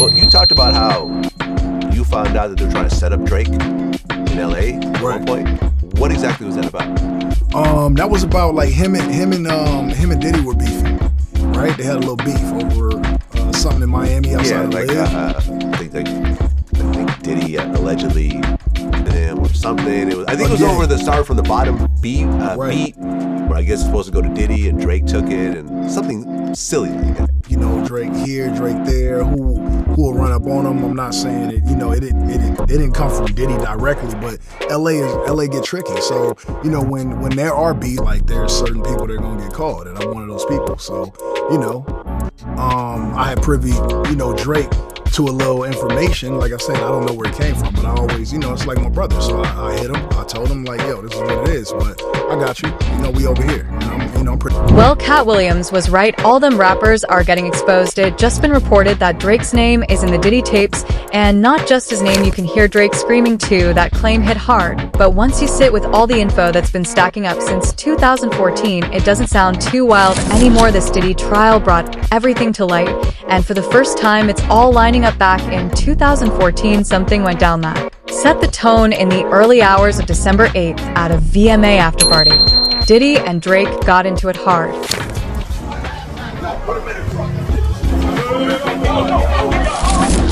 So you talked about how you found out that they're trying to set up Drake in LA at one point. What exactly was that about? That was about like him and Diddy were beefing, right? They had a little beef over something in Miami outside of I think Diddy allegedly hit him or something. I think it was over the Start from the Bottom beat, where I guess it's supposed to go to Diddy and Drake took it and something silly like that. You know, Drake here, Drake there. Who will run up on him? I'm not saying it. You know, it didn't come from Diddy directly, but LA get tricky. So you know, when there are beats, like there's certain people that are gonna get called, and I'm one of those people. So you know, I had privy, you know, Drake to a little information. Like I said, I don't know where it came from, but I always, you know, it's like my brother. So I hit him. I told him like, yo, this is what it is. But I got you. You know, we over here. And I'm pretty. Well, Katt Williams was right. All them rappers are getting exposed. It just been reported that Drake's name is in the Diddy tapes, and not just his name. You can hear Drake screaming too. That claim hit hard. But once you sit with all the info that's been stacking up since 2014, it doesn't sound too wild anymore. This Diddy trial brought everything to light, and for the first time, it's all lining up. Back in 2014, something went down that set the tone in the early hours of December 8th at a VMA afterparty. Diddy and Drake got into it hard.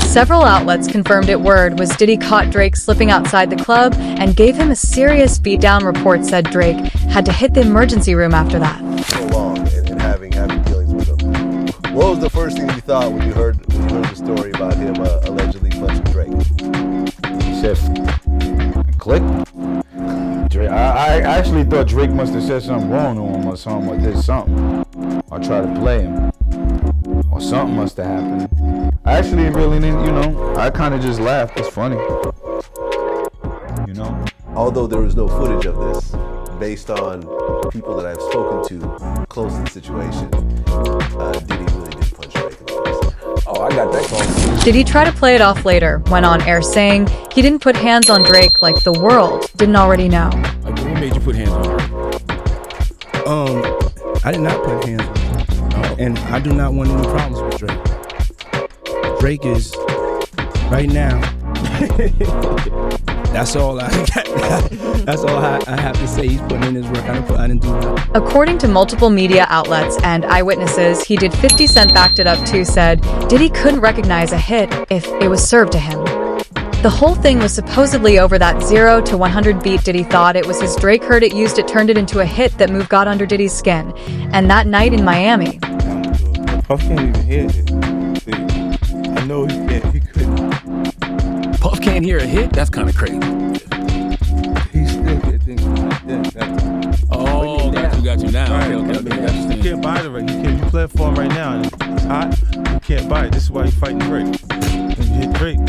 Several outlets confirmed it. Word was Diddy caught Drake slipping outside the club and gave him a serious beatdown. Reports said Drake had to hit the emergency room after that. So long and having dealings with him. What was the first thing you thought when you heard the story about him allegedly punching Drake? He said, click. Drake, I actually thought Drake must have said something wrong to him or something, or did something. Or tried to play him. Or something must have happened. I actually really didn't, you know, I kind of just laughed. It's funny. You know? Although there was no footage of this, based on people that I've spoken to close to the situation, Diddy really did punch Drake in the face. Oh, I got that call. Diddy tried to play it off later, went on air saying he didn't put hands on Drake like the world didn't already know. Like, what made you put hands on her? I did not put hands on her. And I do not want any problems with Drake. Drake is, right now, that's all I got. That's all I have to say. He's putting in his work. I didn't do that. According to multiple media outlets and eyewitnesses, he did. 50 Cent backed it up too, said Diddy couldn't recognize a hit if it was served to him. The whole thing was supposedly over that 0 to 100 beat. Diddy thought it was his. Drake heard it used it, turned it into a hit. That move got under Diddy's skin. And that night in Miami, Puff can't even hear it. See, I know he couldn't. Puff can't hear a hit? That's kind of crazy. He still get things like that. Oh, got you now. Right. Okay. You can't buy the right. You platform right now, and it's hot. You can't buy it. This is why you're fighting Drake. And you hit Drake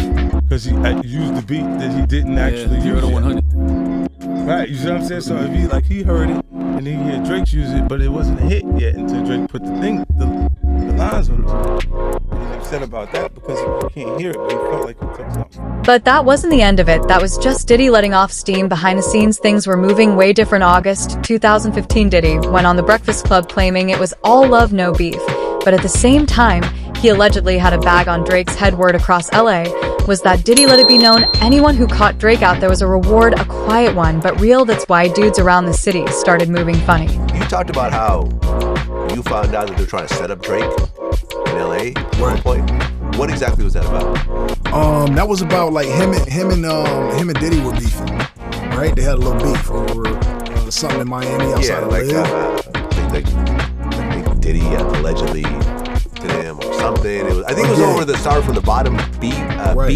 because he used the beat that he didn't actually use. 0 to 100. Right, you see what I'm saying? So if he heard it, and then he heard Drake use it, but it wasn't a hit yet until Drake put the lines on it. And he's upset about that because he can't hear it, but he felt like he took something. but that wasn't the end of it. That was just Diddy letting off steam. Behind the scenes, things were moving way different. August 2015, Diddy went on The Breakfast Club claiming it was all love, no beef. But at the same time, he allegedly had a bag on Drake's head. Word across LA was that Diddy let it be known anyone who caught Drake out there was a reward, a quiet one, but real. That's why dudes around the city started moving funny. You talked about how you found out that they're trying to set up Drake in LA at one point. What exactly was that about? That was about like him and Diddy were beefing, right? They had a little beef over something in Miami outside of I think Diddy allegedly to him or something. I think it was over the Start from the Bottom beat, where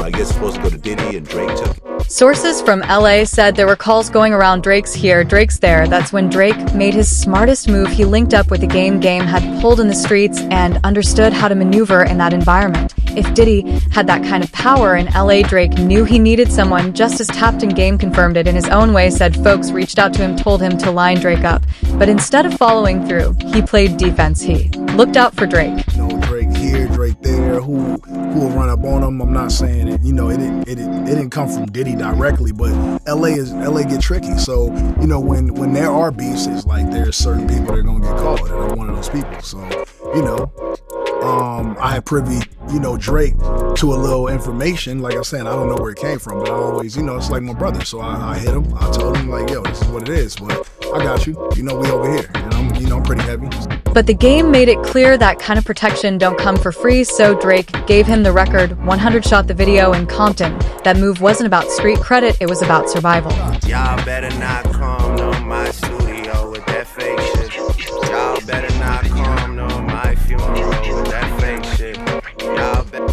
I guess it's supposed to go to Diddy and Drake took it. Sources from LA said there were calls going around Drake's here, Drake's there. That's when Drake made his smartest move. He linked up with the game had pulled in the streets and understood how to maneuver in that environment. If Diddy had that kind of power in LA, Drake knew he needed someone just as tapped in. Game confirmed it in his own way, said folks reached out to him, told him to line Drake up. But instead of following through, he played defense. He looked out for Drake. You know, Drake here, Drake there. Who will run up on him? I'm not saying it. You know, it didn't come from Diddy directly, but LA get tricky. So you know, when there are beefs, it's like there's certain people that are gonna get called, and I'm one of those people. So you know, I had privy, Drake to a little information. Like I'm saying, I don't know where it came from, but I always, it's like my brother. So I hit him. I told him like, yo, this is what it is. But I got you. We over here, and I'm pretty heavy. But the game made it clear that kind of protection don't come for free, so Drake gave him the record 100 shot the video in Compton. That move wasn't about street credit, it was about survival. Y'all better not come to my studio with that fake shit. Y'all better not come to my funeral with that fake shit.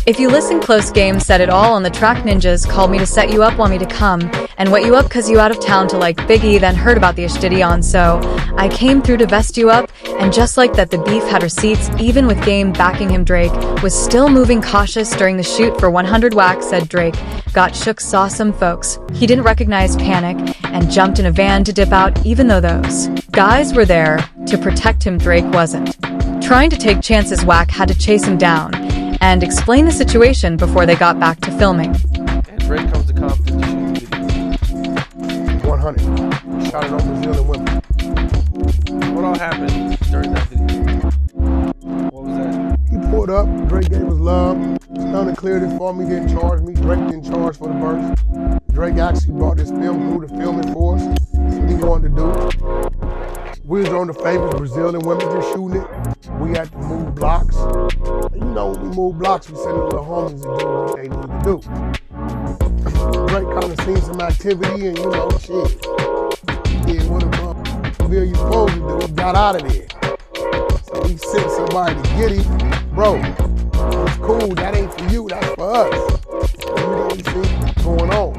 If you listen, Close Game said it all on the track. Ninjas called me to set you up, want me to come and wet you up cause you out of town to like Biggie, then heard about the ish Diddy on, so I came through to vest you up. And just like that, the beef had receipts. Even with Game backing him, Drake was still moving cautious during the shoot for 100 Wax, said Drake. Got shook, saw some folks. He didn't recognize panic and jumped in a van to dip out, even though those guys were there to protect him. Drake wasn't trying to take chances. Wack had to chase him down and explain the situation before they got back to filming. And Drake comes to Compton to shoot the video. 100. Shot it on Brazilian women. What all happened during that video? What was that? He pulled up. Drake gave us love. Stunner cleared it for me, didn't charge me. Drake didn't charge for the verse. Drake actually brought this film crew to film it for us. That's what he wanted to do. We was on the famous Brazilian women just shooting it. We had to move blocks. And when we move blocks, we send the little homies to do what they need to do. Drake kind of seen some activity and, shit. He did what a you supposed to do. He got out of there. So he sent somebody to get him. Bro, it's cool. That ain't for you. That's for us. So you know what you see going on.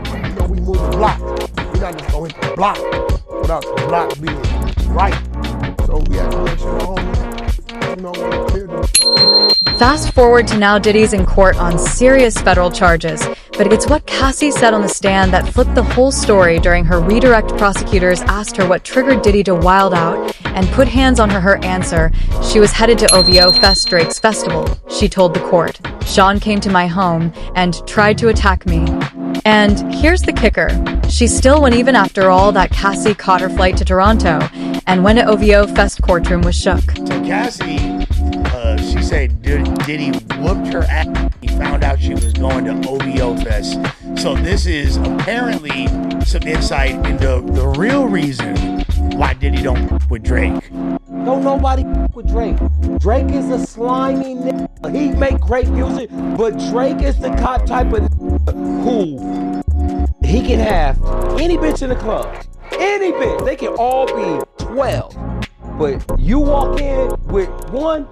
We move the block. We're not just going to hit the block without the block being right. So we have to make sure the homies, clear them. Fast forward to now, Diddy's in court on serious federal charges. But it's what Cassie said on the stand that flipped the whole story. During her redirect, prosecutors asked her what triggered Diddy to wild out and put hands on her. Her answer: she was headed to OVO Fest, Drake's festival. She told the court, Sean came to my home and tried to attack me. And here's the kicker. She still went even after all that. Cassie caught her flight to Toronto and went to OVO Fest. Courtroom was shook. So Cassie, she said Diddy whooped her ass. He found out she was going to OVO Fest. So this is apparently some insight into the real reason why Diddy don't with Drake. Don't nobody with Drake. Drake is a slimy nigga. He make great music, but Drake is the type of who he can have any bitch in the club. Any bitch. They can all be 12. But you walk in with one.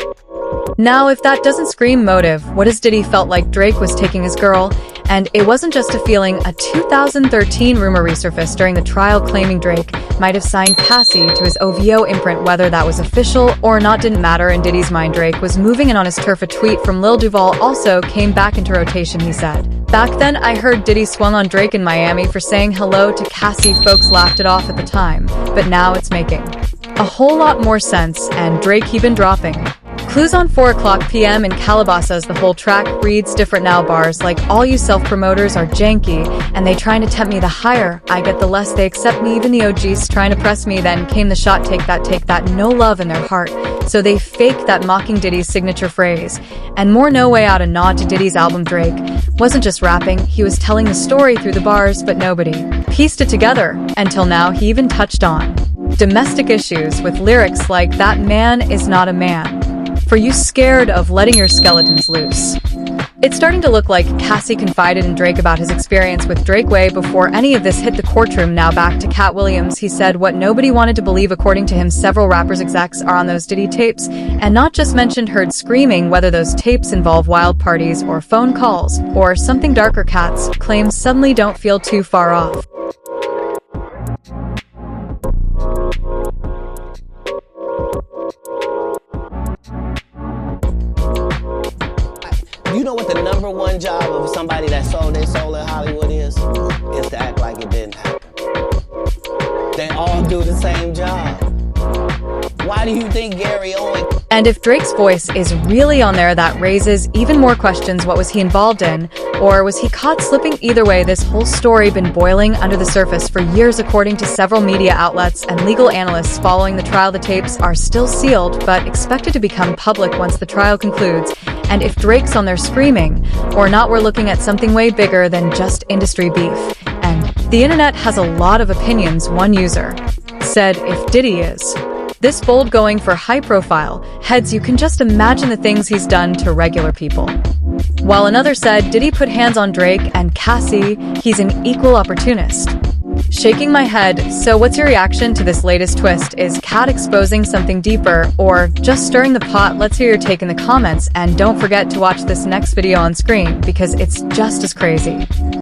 Now, if that doesn't scream motive, what does? Diddy felt like Drake was taking his girl, and it wasn't just a feeling. A 2013 rumor resurfaced during the trial claiming Drake might have signed Cassie to his OVO imprint. Whether that was official or not didn't matter. In Diddy's mind, Drake was moving in on his turf. A tweet from Lil Duval also came back into rotation. He said, "Back then I heard Diddy swung on Drake in Miami for saying hello to Cassie. Folks laughed it off at the time, but now it's making a whole lot more sense." And Drake, he been dropping clues on 4:00 p.m. in Calabasas. The whole track reads different now. Bars like, all you self-promoters are janky and they trying to tempt me. The higher I get, the less they accept me. Even the OGs trying to press me. Then came the shot, take that, no love in their heart. So they faked that, mocking Diddy's signature phrase. And more, no way out. A nod to Diddy's album. Drake wasn't just rapping, he was telling the story through the bars, but nobody pieced it together until now. He even touched on domestic issues with lyrics like, that man is not a man for you, scared of letting your skeletons loose. It's starting to look like Cassie confided in Drake about his experience with Drake way before any of this hit the courtroom. Now back to Katt Williams. He said what nobody wanted to believe. According to him, several rappers execs are on those Diddy tapes, and not just mentioned heard screaming. Whether those tapes involve wild parties or phone calls or something darker, Katt's claims suddenly don't feel too far off. You know what the number one job of somebody that sold their soul in Hollywood is? Is to act like it didn't happen. They all do the same job. Why do you think Gary Owen... And if Drake's voice is really on there, that raises even more questions. What was he involved in? Or was he caught slipping? Either way, this whole story been boiling under the surface for years. According to several media outlets and legal analysts following the trial, the tapes are still sealed but expected to become public once the trial concludes. And if Drake's on there screaming or not, we're looking at something way bigger than just industry beef. And the internet has a lot of opinions. One user said, if Diddy is this bold going for high profile heads, you can just imagine the things he's done to regular people. While another said, Diddy put hands on Drake and Cassie, he's an equal opportunist. Shaking my head. So what's your reaction to this latest twist? Is Katt exposing something deeper or just stirring the pot? Let's hear your take in the comments, and don't forget to watch this next video on screen because it's just as crazy.